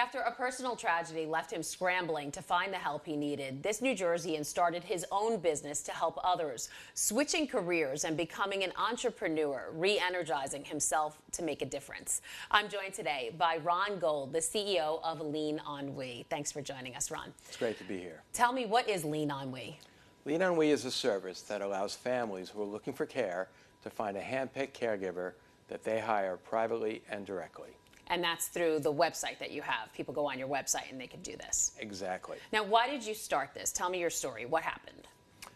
After a personal tragedy left him scrambling to find the help he needed, this New Jerseyan started his own business to help others, switching careers and becoming an entrepreneur, re-energizing himself to make a difference. I'm joined today by Ron Gold, the CEO of LeanOnWe. Thanks for joining us, Ron. It's great to be here. Tell me, what is LeanOnWe? LeanOnWe is a service that allows families who are looking for care to find a hand-picked caregiver that they hire privately and directly. And that's through the website that you have. People go on your website and they can do this. Exactly. Now, why did you start this? Tell me your story. What happened?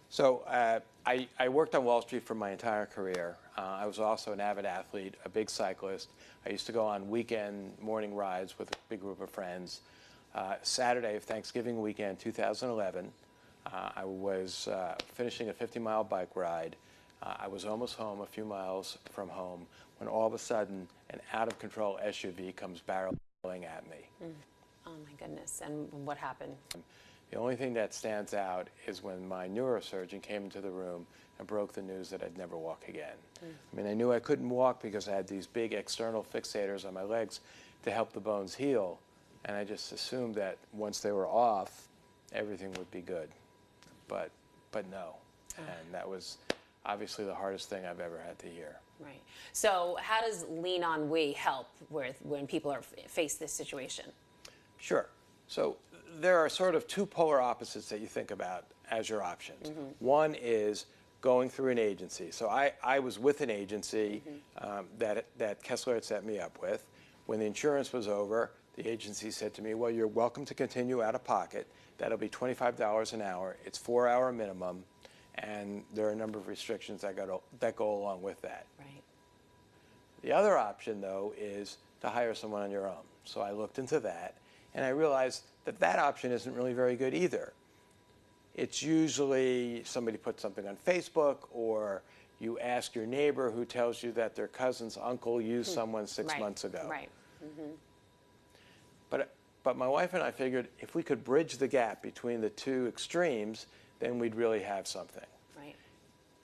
So I worked on Wall Street for my entire career. I was also an avid athlete, a big cyclist. I used to go on weekend morning rides with a big group of friends. Saturday of Thanksgiving weekend, 2011, I was finishing a 50-mile bike ride. I was almost home, a few miles from home, when all of a sudden an out-of-control SUV comes barreling at me. Oh my goodness, and what happened? The only thing that stands out is when my neurosurgeon came into the room and broke the news that I'd never walk again. I mean, I knew I couldn't walk because I had these big external fixators on my legs to help the bones heal, and I just assumed that once they were off, everything would be good. But no, and that was obviously the hardest thing I've ever had to hear. Right. So how does LeanOnWe help when people face this situation? Sure. So there are sort of two polar opposites that you think about as your options. One is going through an agency. So I was with an agency that Kessler had set me up with. When the insurance was over, the agency said to me, well, you're welcome to continue out of pocket. That'll be $25 an hour. It's 4-hour minimum. And there are a number of restrictions that go along with that. Right. The other option, though, is to hire someone on your own. So I looked into that, and I realized that that option isn't really very good either. It's usually somebody puts something on Facebook, or you ask your neighbor who tells you that their cousin's uncle used someone 6 months ago. Right. But my wife and I figured if we could bridge the gap between the two extremes, then we'd really have something. Right.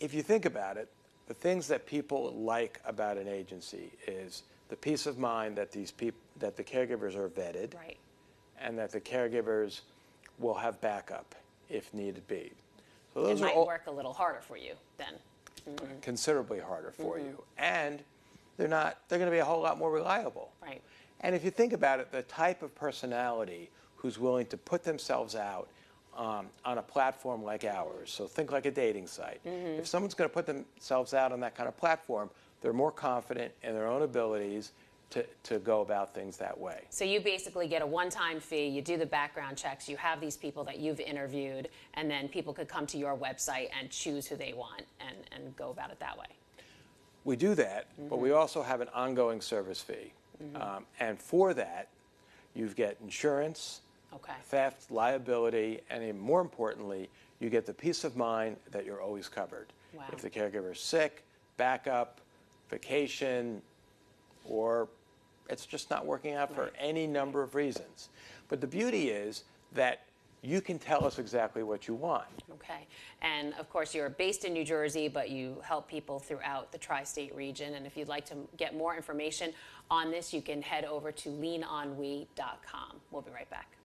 If you think about it, the things that people like about an agency is the peace of mind that that the caregivers are vetted, Right. and that the caregivers will have backup if needed be. So It those might are work a little harder for you then. considerably harder for you, and they're going to be a whole lot more reliable. Right. And if you think about it, the type of personality who's willing to put themselves out on a platform like ours, so think like a dating site. If someone's going to put themselves out on that kind of platform, they're more confident in their own abilities to go about things that way. So you basically get a one-time fee, you do the background checks, you have these people that you've interviewed, and then people could come to your website and choose who they want and go about it that way. We do that, but we also have an ongoing service fee. And for that, you get insurance, theft, liability, and more importantly, you get the peace of mind that you're always covered. Wow. If the caregiver's sick, backup, vacation, or it's just not working out for any number of reasons. But the beauty is that you can tell us exactly what you want. Okay. And of course, you're based in New Jersey, but you help people throughout the tri-state region. And if you'd like to get more information on this, you can head over to LeanOnWe.com. We'll be right back.